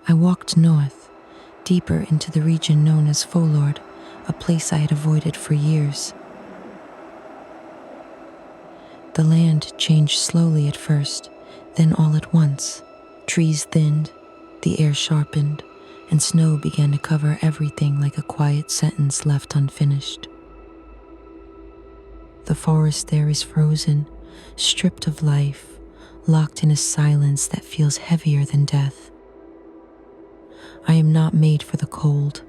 I walked north, deeper into the region known as Folord, a place I had avoided for years. The land changed slowly at first, then all at once. Trees thinned, the air sharpened, and snow began to cover everything like a quiet sentence left unfinished. The forest there is frozen, stripped of life, locked in a silence that feels heavier than death. I am not made for the cold.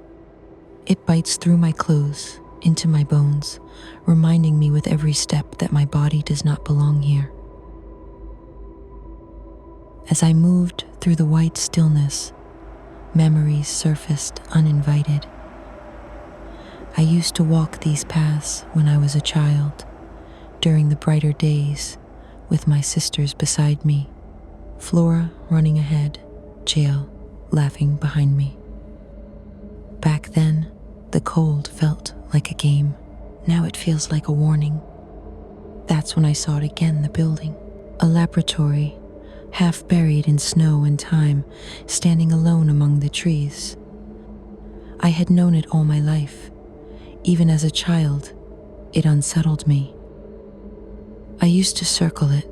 It bites through my clothes, into my bones, reminding me with every step that my body does not belong here. As I moved through the white stillness, memories surfaced uninvited. I used to walk these paths when I was a child, during the brighter days, with my sisters beside me, Flora running ahead, Jael laughing behind me. Back then, the cold felt like a game. Now it feels like a warning. That's when I saw it again, the building. A laboratory, half buried in snow and time, standing alone among the trees. I had known it all my life. Even as a child, it unsettled me. I used to circle it,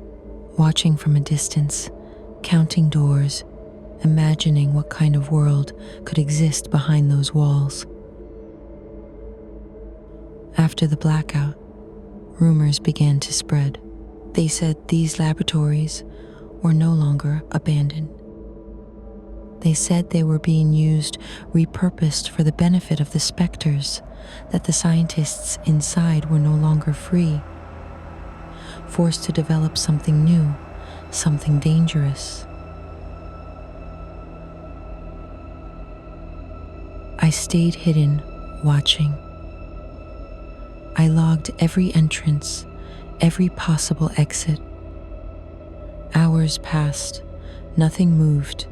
watching from a distance, counting doors, imagining what kind of world could exist behind those walls. After the blackout, rumors began to spread. They said these laboratories were no longer abandoned. They said they were being used, repurposed for the benefit of the Spectres, that the scientists inside were no longer free, forced to develop something new, something dangerous. I stayed hidden, watching. I logged every entrance, every possible exit. Hours passed, nothing moved.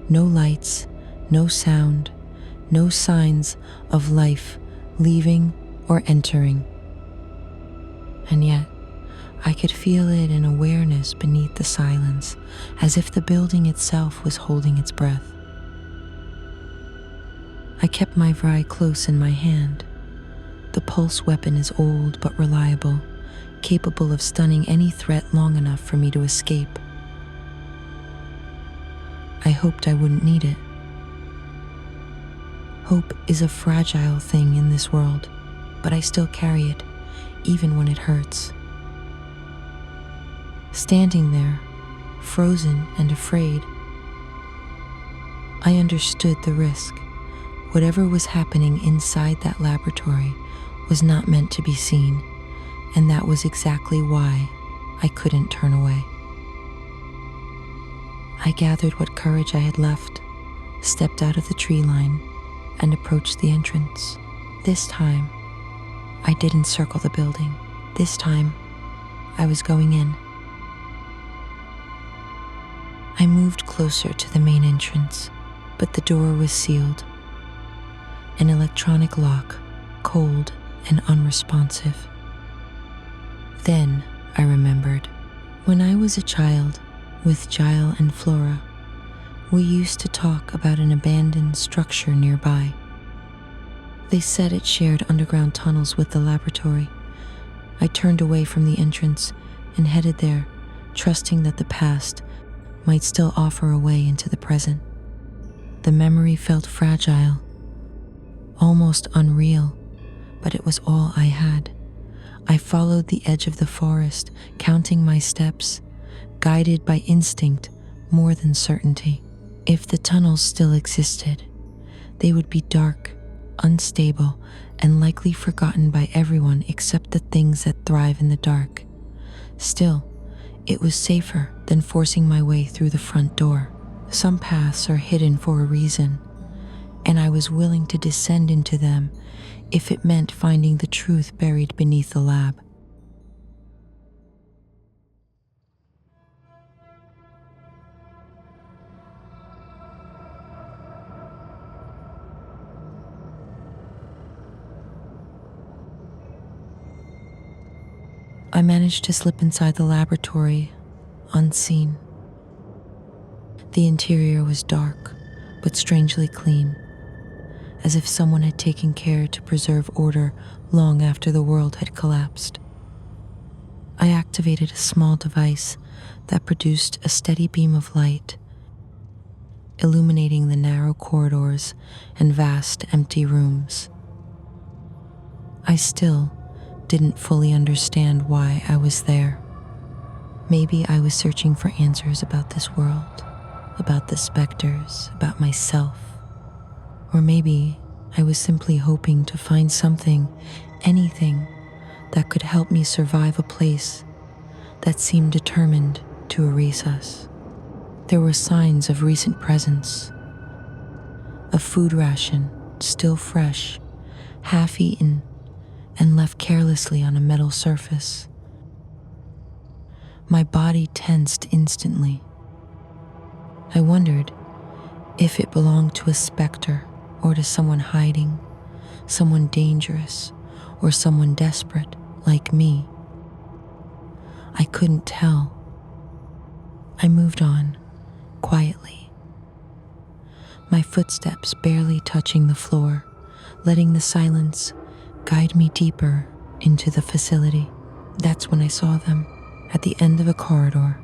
No lights, no sound, no signs of life leaving or entering. And yet, I could feel it in awareness beneath the silence, as if the building itself was holding its breath. I kept my Vry close in my hand. The pulse weapon is old but reliable, capable of stunning any threat long enough for me to escape. I hoped I wouldn't need it. Hope is a fragile thing in this world, but I still carry it, even when it hurts. Standing there, frozen and afraid, I understood the risk. Whatever was happening inside that laboratory was not meant to be seen, and that was exactly why I couldn't turn away. I gathered what courage I had left, stepped out of the tree line, and approached the entrance. This time, I didn't circle the building. This time, I was going in. I moved closer to the main entrance, but the door was sealed. An electronic lock, cold and unresponsive. Then I remembered. When I was a child, with Jael and Flora, we used to talk about an abandoned structure nearby. They said it shared underground tunnels with the laboratory. I turned away from the entrance and headed there, trusting that the past might still offer a way into the present. The memory felt fragile, almost unreal, but it was all I had. I followed the edge of the forest, counting my steps, guided by instinct more than certainty. If the tunnels still existed, they would be dark, unstable, and likely forgotten by everyone except the things that thrive in the dark. Still, it was safer than forcing my way through the front door. Some paths are hidden for a reason, and I was willing to descend into them if it meant finding the truth buried beneath the lab. I managed to slip inside the laboratory, unseen. The interior was dark, but strangely clean, as if someone had taken care to preserve order long after the world had collapsed. I activated a small device that produced a steady beam of light, illuminating the narrow corridors and vast empty rooms. I still didn't fully understand why I was there. Maybe I was searching for answers about this world, about the specters, about myself. Or maybe I was simply hoping to find something, anything, that could help me survive a place that seemed determined to erase us. There were signs of recent presence. A food ration, still fresh, half-eaten, and left carelessly on a metal surface. My body tensed instantly. I wondered if it belonged to a specter or to someone hiding, someone dangerous, or someone desperate like me. I couldn't tell. I moved on, quietly, my footsteps barely touching the floor, letting the silence guide me deeper into the facility. That's when I saw them, at the end of a corridor.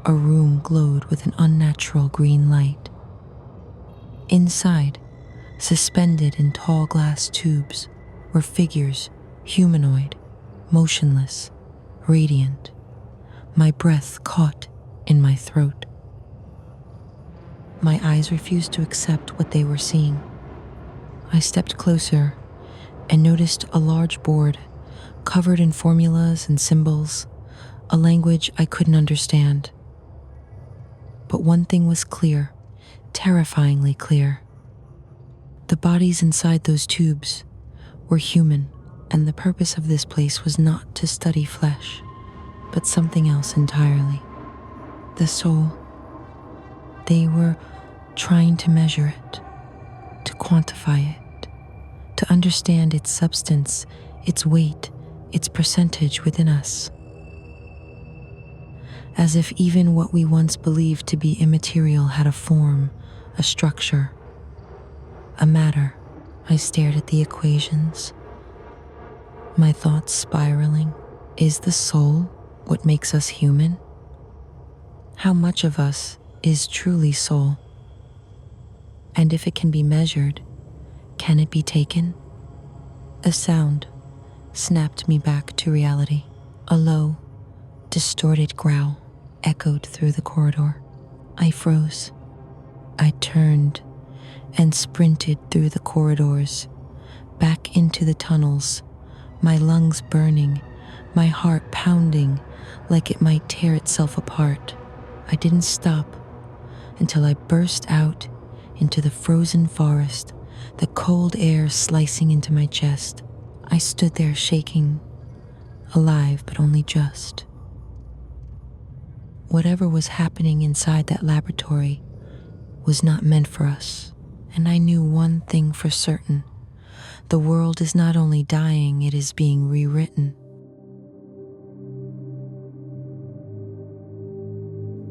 A room glowed with an unnatural green light. Inside, suspended in tall glass tubes, were figures, humanoid, motionless, radiant. My breath caught in my throat. My eyes refused to accept what they were seeing. I stepped closer and noticed a large board covered in formulas and symbols, a language I couldn't understand. But one thing was clear, terrifyingly clear. The bodies inside those tubes were human, and the purpose of this place was not to study flesh, but something else entirely. The soul. They were trying to measure it, to quantify it, to understand its substance, its weight, its percentage within us. As if even what we once believed to be immaterial had a form, a structure, a matter. I stared at the equations, my thoughts spiraling. Is the soul what makes us human? How much of us is truly soul? And if it can be measured, can it be taken? A sound snapped me back to reality. A low, distorted growl echoed through the corridor. I froze. I turned and sprinted through the corridors, back into the tunnels, my lungs burning, my heart pounding like it might tear itself apart. I didn't stop until I burst out into the frozen forest, the cold air slicing into my chest. I stood there shaking, alive but only just. Whatever was happening inside that laboratory was not meant for us, and I knew one thing for certain. The world is not only dying, it is being rewritten.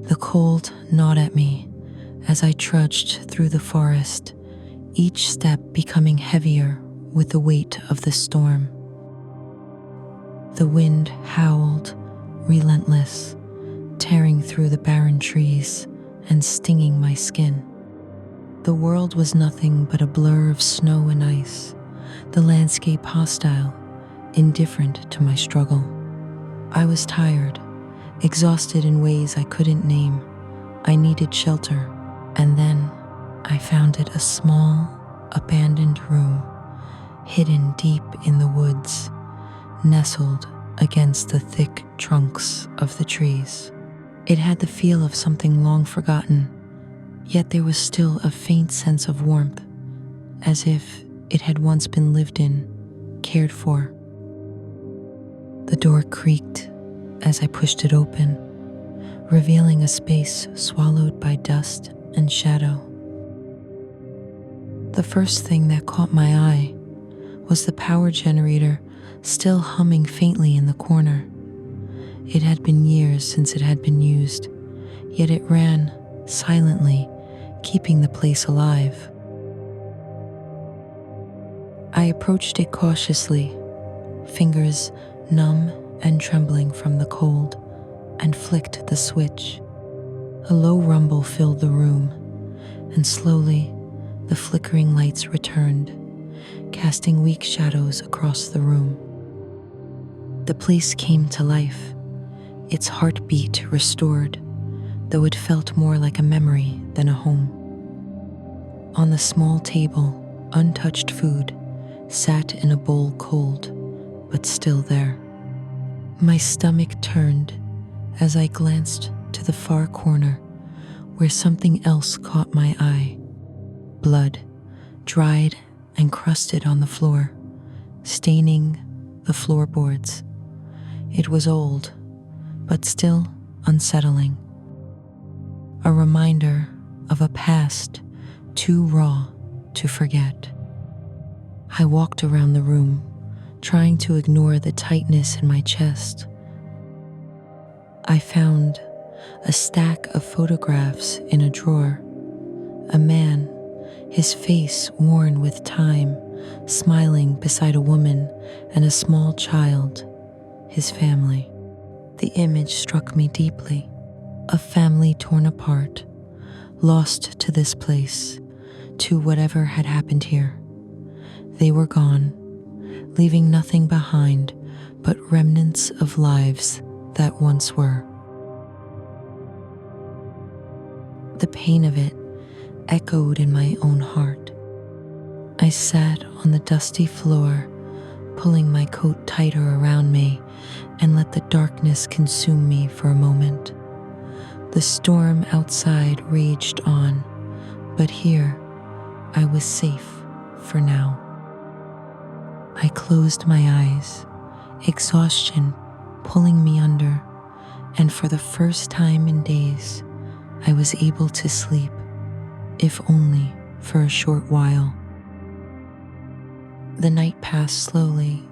The cold gnawed at me as I trudged through the forest, each step becoming heavier with the weight of the storm. The wind howled, relentless, tearing through the barren trees and stinging my skin. The world was nothing but a blur of snow and ice, the landscape hostile, indifferent to my struggle. I was tired, exhausted in ways I couldn't name. I needed shelter, and then I found it, a small, abandoned room, hidden deep in the woods, nestled against the thick trunks of the trees. It had the feel of something long forgotten, yet there was still a faint sense of warmth, as if it had once been lived in, cared for. The door creaked as I pushed it open, revealing a space swallowed by dust and shadow. The first thing that caught my eye was the power generator still humming faintly in the corner. It had been years since it had been used, yet it ran silently keeping the place alive. I approached it cautiously, fingers numb and trembling from the cold, and flicked the switch. A low rumble filled the room, and slowly the flickering lights returned, casting weak shadows across the room. The place came to life, its heartbeat restored, though it felt more like a memory than a home. On the small table, untouched food sat in a bowl cold, but still there. My stomach turned as I glanced to the far corner where something else caught my eye. Blood, dried and crusted on the floor, staining the floorboards. It was old, but still unsettling. A reminder of a past too raw to forget. I walked around the room, trying to ignore the tightness in my chest. I found a stack of photographs in a drawer. A man, his face worn with time, smiling beside a woman and a small child, his family. The image struck me deeply. A family torn apart, lost to this place, to whatever had happened here. They were gone, leaving nothing behind but remnants of lives that once were. The pain of it echoed in my own heart. I sat on the dusty floor, pulling my coat tighter around me, and let the darkness consume me for a moment. The storm outside raged on, but here I was safe for now. I closed my eyes, exhaustion pulling me under, and for the first time in days, I was able to sleep, if only for a short while. The night passed slowly,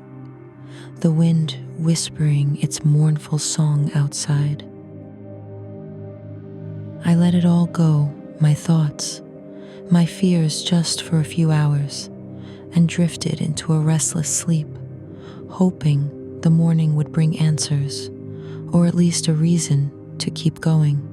the wind whispering its mournful song outside. I let it all go, my thoughts, my fears just for a few hours, and drifted into a restless sleep, hoping the morning would bring answers, or at least a reason to keep going.